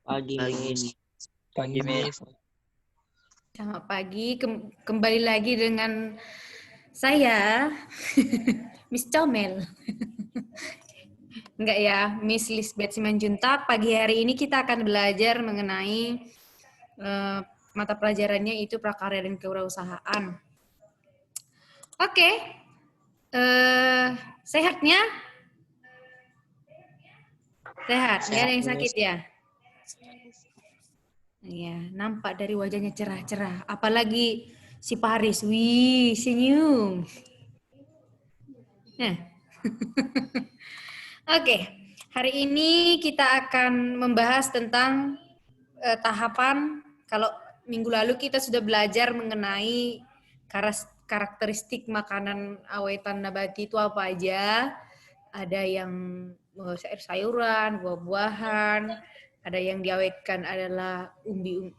Pagi, Miss. Pagi, Miss. Selamat pagi, kembali lagi dengan saya, Miss Comel. Enggak ya, Miss Lisbeth Simanjuntak. Pagi hari ini kita akan belajar mengenai mata pelajarannya itu prakarya dan kewirausahaan. Oke, sehatnya? Sehat, nggak ada yang sakit ya? Iya, nampak dari wajahnya cerah-cerah. Apalagi si Paris, wih, senyum. Nah, oke. Hari ini kita akan membahas tentang tahapan. Kalau minggu lalu kita sudah belajar mengenai karakteristik makanan awetan nabati itu apa aja. Ada yang sayur-sayuran, buah-buahan, ada yang diawetkan adalah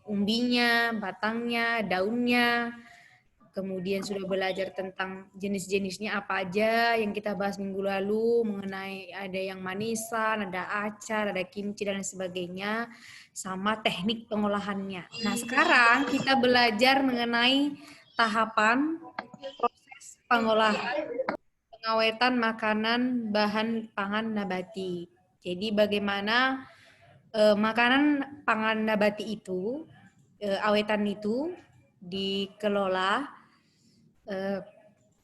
umbinya, batangnya, daunnya. Kemudian sudah belajar tentang jenis-jenisnya apa aja yang kita bahas minggu lalu mengenai ada yang manisan, ada acar, ada kimchi dan sebagainya, sama teknik pengolahannya. Nah, sekarang kita belajar mengenai tahapan proses pengolahan pengawetan makanan bahan pangan nabati. Jadi bagaimana makanan pangan nabati itu, awetan itu dikelola,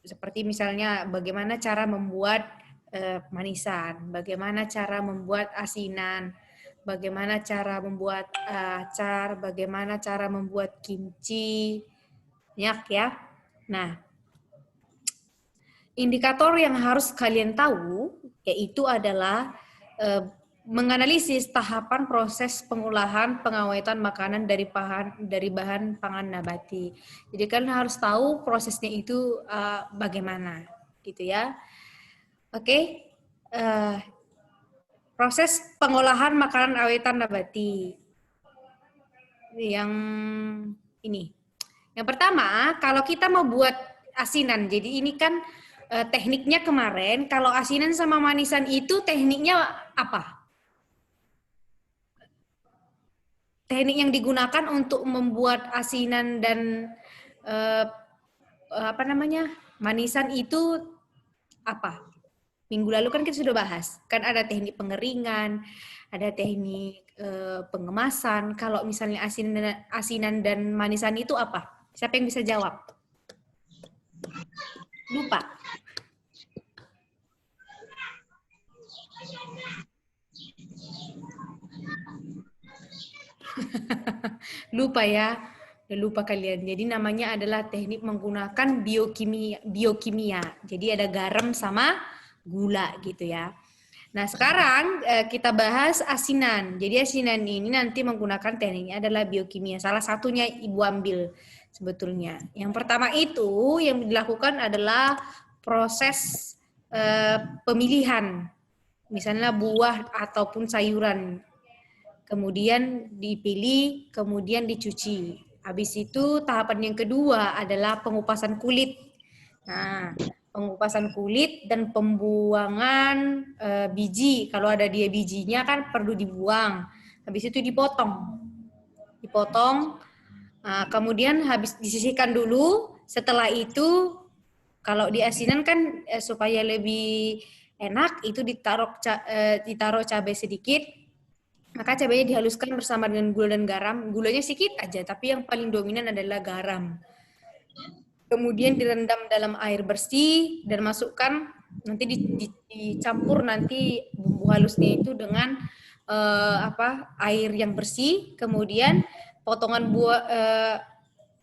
seperti misalnya bagaimana cara membuat manisan, bagaimana cara membuat asinan, bagaimana cara membuat acar, bagaimana cara membuat kimchi, banyak ya. Nah, indikator yang harus kalian tahu yaitu adalah menganalisis tahapan proses pengolahan pengawetan makanan dari bahan pangan nabati. Jadi kalian harus tahu prosesnya itu bagaimana, gitu ya. Oke, proses pengolahan makanan awetan nabati. Yang ini. Yang pertama, kalau kita mau buat asinan, jadi ini kan tekniknya kemarin, kalau asinan sama manisan itu tekniknya apa? Teknik yang digunakan untuk membuat asinan dan manisan itu apa? Minggu lalu kan kita sudah bahas, kan ada teknik pengeringan, ada teknik pengemasan. Kalau misalnya asinan dan manisan itu apa? Siapa yang bisa jawab? Lupa. Lupa ya, udah lupa kalian. Jadi namanya adalah teknik menggunakan biokimia. Jadi ada garam sama gula gitu ya. Nah sekarang kita bahas asinan. Jadi asinan ini nanti menggunakan tekniknya adalah biokimia. Salah satunya ibu ambil sebetulnya. Yang pertama itu yang dilakukan adalah proses pemilihan. Misalnya buah ataupun sayuran. Kemudian dipilih, kemudian dicuci. Habis itu tahapan yang kedua adalah pengupasan kulit. Nah, pengupasan kulit dan pembuangan biji. Kalau ada dia bijinya kan perlu dibuang. Habis itu dipotong. Kemudian habis disisihkan dulu. Setelah itu kalau di asinan kan supaya lebih enak itu ditaruh cabai sedikit. Maka cabainya dihaluskan bersama dengan gula dan garam. Gulanya sedikit aja, tapi yang paling dominan adalah garam. Kemudian direndam dalam air bersih dan masukkan, nanti dicampur nanti bumbu halusnya itu dengan air yang bersih. Kemudian potongan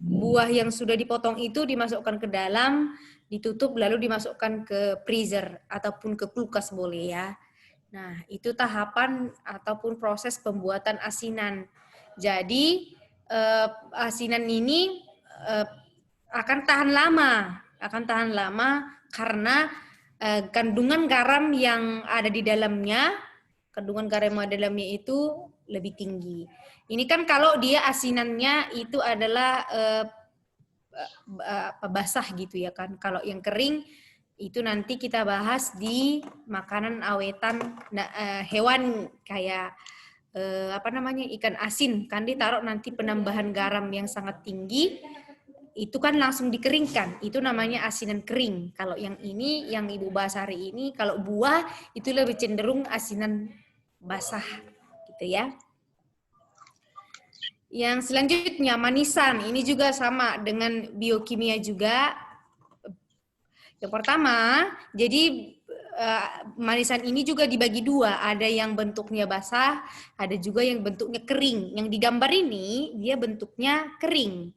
buah yang sudah dipotong itu dimasukkan ke dalam, ditutup lalu dimasukkan ke freezer ataupun ke kulkas boleh ya. Nah, itu tahapan ataupun proses pembuatan asinan. Jadi, asinan ini akan tahan lama karena kandungan garam yang ada di dalamnya, itu lebih tinggi. Ini kan kalau dia asinannya itu adalah basah gitu ya kan. Kalau yang kering itu nanti kita bahas di makanan awetan hewan kayak apa namanya, ikan asin, kan ditaruh nanti penambahan garam yang sangat tinggi, itu kan langsung dikeringkan, itu namanya asinan kering. Kalau yang ini, yang Ibu bahas hari ini, kalau buah itu lebih cenderung asinan basah, gitu ya. Yang selanjutnya manisan, ini juga sama dengan biokimia juga. Yang pertama, jadi manisan ini juga dibagi dua, ada yang bentuknya basah, ada juga yang bentuknya kering. Yang digambar ini dia bentuknya kering.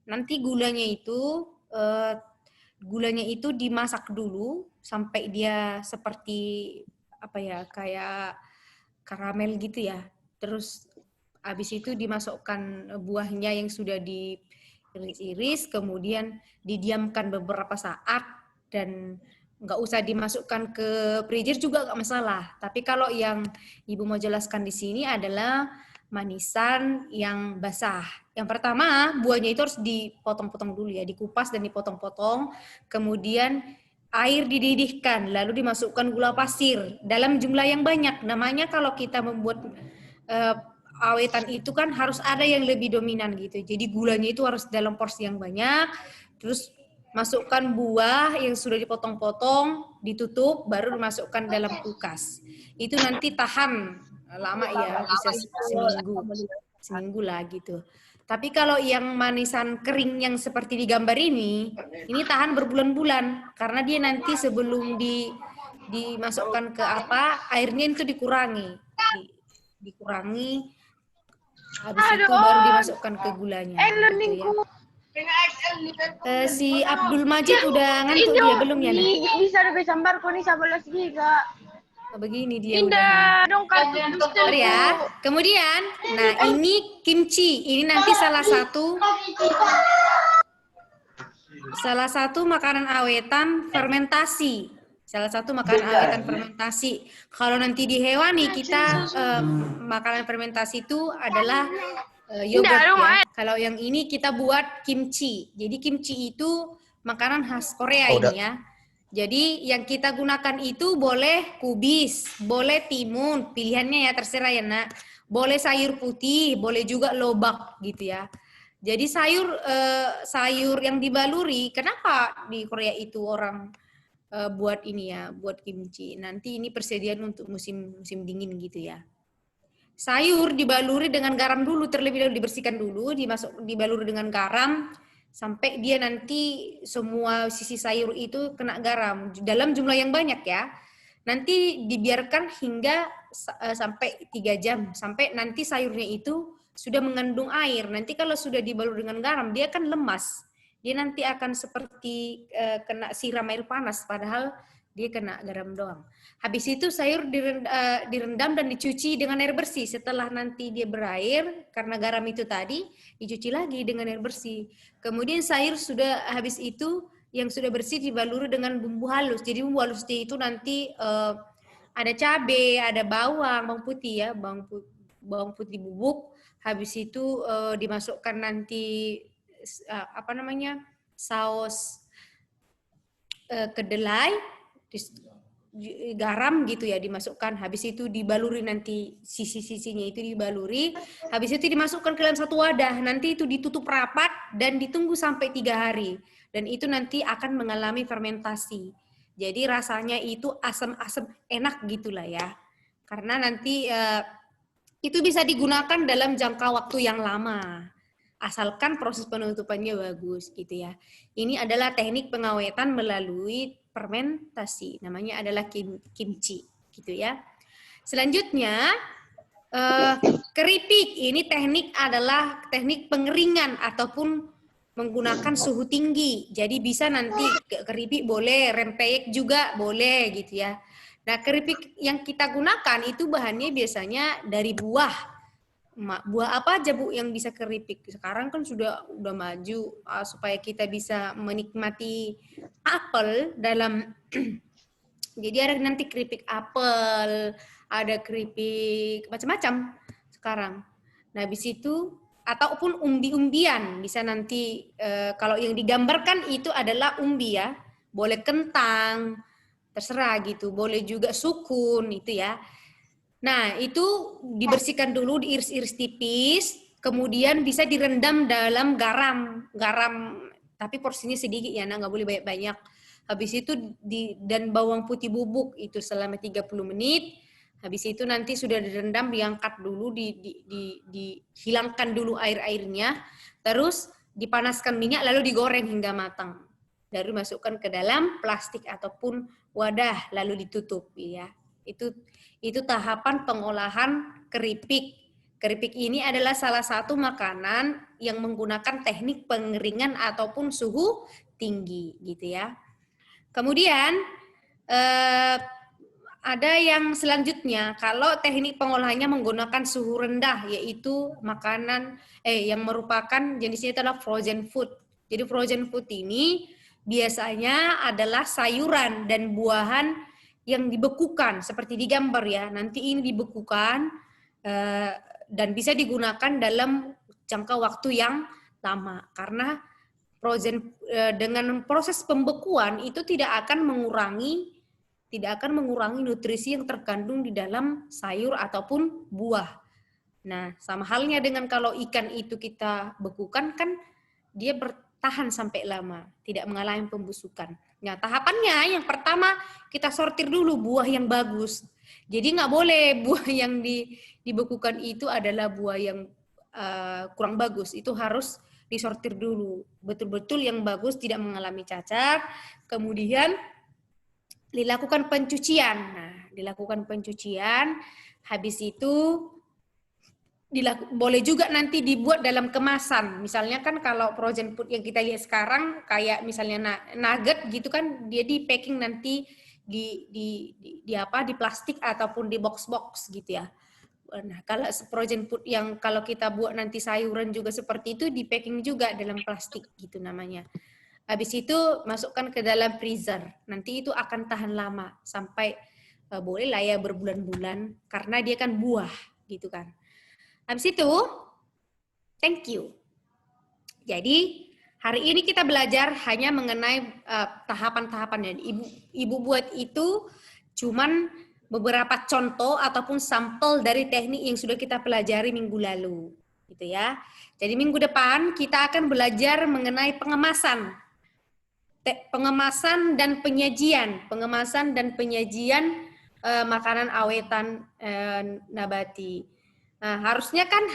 Nanti gulanya itu dimasak dulu sampai dia seperti apa ya, kayak karamel gitu ya. Terus habis itu dimasukkan buahnya yang sudah diiris-iris, kemudian didiamkan beberapa saat dan nggak usah dimasukkan ke freezer juga nggak masalah. Tapi kalau yang Ibu mau jelaskan di sini adalah manisan yang basah. Yang pertama, buahnya itu harus dipotong-potong dulu ya, dikupas dan dipotong-potong. Kemudian air dididihkan, lalu dimasukkan gula pasir dalam jumlah yang banyak. Namanya kalau kita membuat awetan itu kan harus ada yang lebih dominan gitu. Jadi gulanya itu harus dalam porsi yang banyak. Terus masukkan buah yang sudah dipotong-potong, ditutup, baru dimasukkan dalam kulkas. Itu nanti tahan lama ya, bisa seminggu lah gitu. Tapi kalau yang manisan kering yang seperti di gambar ini tahan berbulan-bulan karena dia nanti sebelum dimasukkan ke apa, airnya itu dikurangi, habis itu baru dimasukkan ke gulanya. Gitu ya. Si Abdul Majid udah ngantuk dia belum ya? Bisa lebih sambar kok nih 11 giga. Begini dia Indah dong kan. ya. Kemudian, nah ini kimchi. Ini nanti salah satu makanan awetan fermentasi. Salah satu makanan awetan fermentasi. Kalau nanti di hewani kita makanan fermentasi itu adalah yogurt ya. Kalau yang ini kita buat kimchi. Jadi kimchi itu makanan khas Korea ini ya. Jadi yang kita gunakan itu boleh kubis, boleh timun, pilihannya ya terserah ya nak. Boleh sayur putih, boleh juga lobak gitu ya. Jadi sayur yang dibaluri, kenapa di Korea itu orang buat ini ya, buat kimchi. Nanti ini persediaan untuk musim dingin gitu ya. Sayur dibaluri dengan garam dulu, terlebih dahulu dibersihkan dulu, dibaluri dengan garam sampai dia nanti semua sisi sayur itu kena garam dalam jumlah yang banyak ya. Nanti dibiarkan hingga sampai 3 jam sampai nanti sayurnya itu sudah mengandung air. Nanti kalau sudah dibalur dengan garam dia akan lemas. Dia nanti akan seperti kena siram air panas padahal dia kena garam doang. Habis itu sayur direndam dan dicuci dengan air bersih. Setelah nanti dia berair, karena garam itu tadi, dicuci lagi dengan air bersih. Kemudian sayur sudah habis itu, yang sudah bersih dibaluri dengan bumbu halus. Jadi bumbu halusnya itu nanti ada cabai, ada bawang putih ya, bawang putih bubuk. Habis itu dimasukkan nanti saus kedelai, garam gitu ya dimasukkan. Habis itu dibaluri nanti sisi-sisinya itu dibaluri. Habis itu dimasukkan ke dalam satu wadah. Nanti itu ditutup rapat dan ditunggu sampai 3 hari. Dan itu nanti akan mengalami fermentasi. Jadi rasanya itu asam-asam enak gitulah ya. Karena nanti itu bisa digunakan dalam jangka waktu yang lama. Asalkan proses penutupannya bagus gitu ya. Ini adalah teknik pengawetan melalui fermentasi. Namanya adalah kimchi gitu ya. Selanjutnya keripik. Ini adalah teknik pengeringan ataupun menggunakan suhu tinggi. Jadi bisa nanti keripik boleh, rempeyek juga boleh gitu ya. Nah, keripik yang kita gunakan itu bahannya biasanya dari buah. Buah apa aja Bu yang bisa keripik? Sekarang kan sudah maju supaya kita bisa menikmati apel dalam jadi ada nanti keripik apel, ada keripik macam-macam sekarang. Nah, habis itu ataupun umbi-umbian bisa nanti kalau yang digambarkan itu adalah umbi ya. Boleh kentang, terserah gitu. Boleh juga sukun itu ya. Nah, itu dibersihkan dulu, diiris-iris tipis, kemudian bisa direndam dalam garam, tapi porsinya sedikit ya, nggak boleh banyak-banyak. Habis itu dan bawang putih bubuk itu selama 30 menit. Habis itu nanti sudah direndam, diangkat dulu, dihilangkan dulu air-airnya, terus dipanaskan minyak lalu digoreng hingga matang. Lalu masukkan ke dalam plastik ataupun wadah lalu ditutup ya. Itu tahapan pengolahan keripik. Keripik ini adalah salah satu makanan yang menggunakan teknik pengeringan ataupun suhu tinggi gitu ya. Kemudian ada yang selanjutnya, kalau teknik pengolahannya menggunakan suhu rendah, yaitu makanan yang merupakan jenisnya adalah frozen food. Jadi frozen food ini biasanya adalah sayuran dan buahan yang dibekukan, seperti di gambar ya. Nanti ini dibekukan dan bisa digunakan dalam jangka waktu yang lama. Karena frozen dengan proses pembekuan itu tidak akan mengurangi nutrisi yang terkandung di dalam sayur ataupun buah. Nah, sama halnya dengan kalau ikan itu kita bekukan kan dia bertahan sampai lama, tidak mengalami pembusukan. Nah, tahapannya yang pertama kita sortir dulu buah yang bagus. Jadi nggak boleh buah yang dibekukan itu adalah buah yang kurang bagus. Itu harus disortir dulu. Betul-betul yang bagus, tidak mengalami cacat. Kemudian dilakukan pencucian. Nah, dilakukan pencucian, habis itu boleh juga nanti dibuat dalam kemasan. Misalnya kan kalau frozen food yang kita lihat sekarang kayak misalnya nugget gitu kan, dia di packing nanti di plastik ataupun di box-box gitu ya. Nah, kalau frozen food yang kalau kita buat nanti sayuran juga seperti itu di packing juga dalam plastik gitu namanya. Habis itu masukkan ke dalam freezer. Nanti itu akan tahan lama sampai boleh lah ya berbulan-bulan karena dia kan buah gitu kan. Habis itu thank you. Jadi hari ini kita belajar hanya mengenai tahapan-tahapannya. Ibu buat itu cuman beberapa contoh ataupun sampel dari teknik yang sudah kita pelajari minggu lalu gitu ya. Jadi minggu depan kita akan belajar mengenai pengemasan dan penyajian makanan awetan nabati. Nah, harusnya kan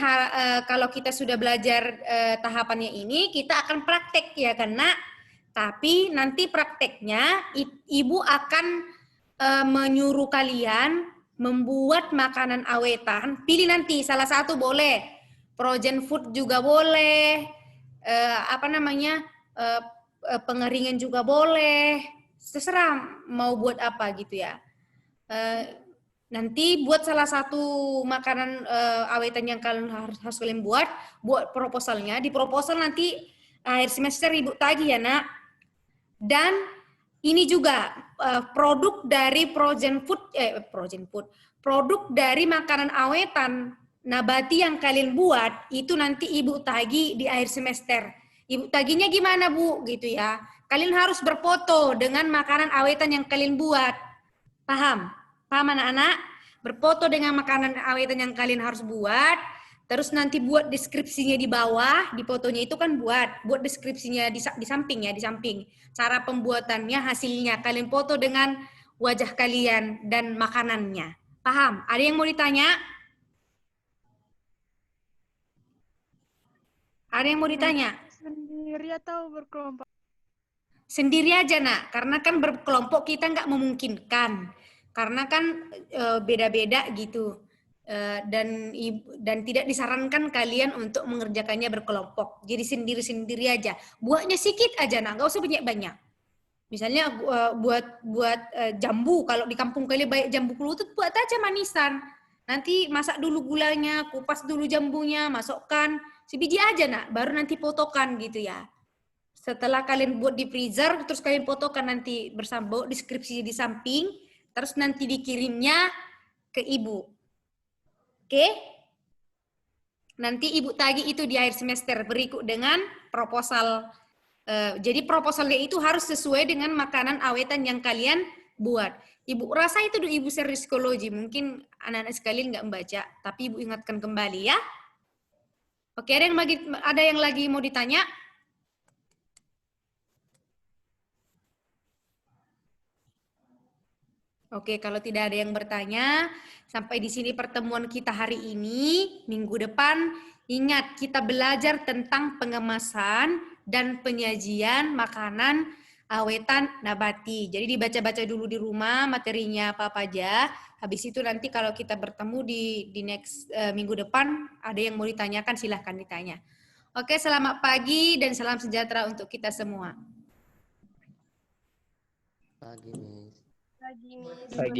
kalau kita sudah belajar tahapannya ini, kita akan praktek ya kan nak? Tapi nanti prakteknya ibu akan menyuruh kalian membuat makanan awetan. Pilih nanti salah satu boleh, frozen food juga boleh, pengeringan juga boleh, terserah mau buat apa gitu ya. Nanti buat salah satu makanan awetan yang kalian harus kalian buat proposalnya. Di proposal nanti akhir semester ibu tagih ya nak. Dan ini juga produk dari produk dari makanan awetan nabati yang kalian buat itu nanti ibu tagih di akhir semester. Ibu tagihnya gimana Bu gitu ya. Kalian harus berfoto dengan makanan awetan yang kalian buat. Paham? Paham anak-anak? Berfoto dengan makanan awetan yang kalian harus buat. Terus nanti buat deskripsinya di bawah, di fotonya itu kan buat deskripsinya di samping ya, di samping. Cara pembuatannya, hasilnya kalian foto dengan wajah kalian dan makanannya. Paham? Ada yang mau ditanya? Ada yang mau ditanya? Sendiri atau berkelompok? Sendiri aja nak, karena kan berkelompok kita nggak memungkinkan, karena kan beda-beda gitu, dan tidak disarankan kalian untuk mengerjakannya berkelompok. Jadi sendiri-sendiri aja, buatnya sedikit aja nak, nggak usah banyak-banyak. Misalnya buat jambu, kalau di kampung kalian banyak jambu kelutut, buat aja manisan. Nanti masak dulu gulanya, kupas dulu jambunya, masukkan sebiji aja nak, baru nanti potokan gitu ya. Setelah kalian buat di freezer, terus kalian fotokan nanti bersama deskripsi di samping, terus nanti dikirimnya ke ibu. Oke? Nanti ibu tagih itu di akhir semester berikut dengan proposal. Jadi proposalnya itu harus sesuai dengan makanan awetan yang kalian buat. Ibu rasa itu Ibu seri psikologi, mungkin anak-anak sekalian nggak membaca, tapi Ibu ingatkan kembali ya. Oke, ada yang lagi mau ditanya? Oke, kalau tidak ada yang bertanya, sampai di sini pertemuan kita hari ini. Minggu depan, ingat kita belajar tentang pengemasan dan penyajian makanan awetan nabati. Jadi dibaca-baca dulu di rumah materinya apa aja. Habis itu nanti kalau kita bertemu di next minggu depan, ada yang mau ditanyakan silahkan ditanya. Oke, selamat pagi dan salam sejahtera untuk kita semua. Pagi, Miss. Pagi, Miss. Pagi.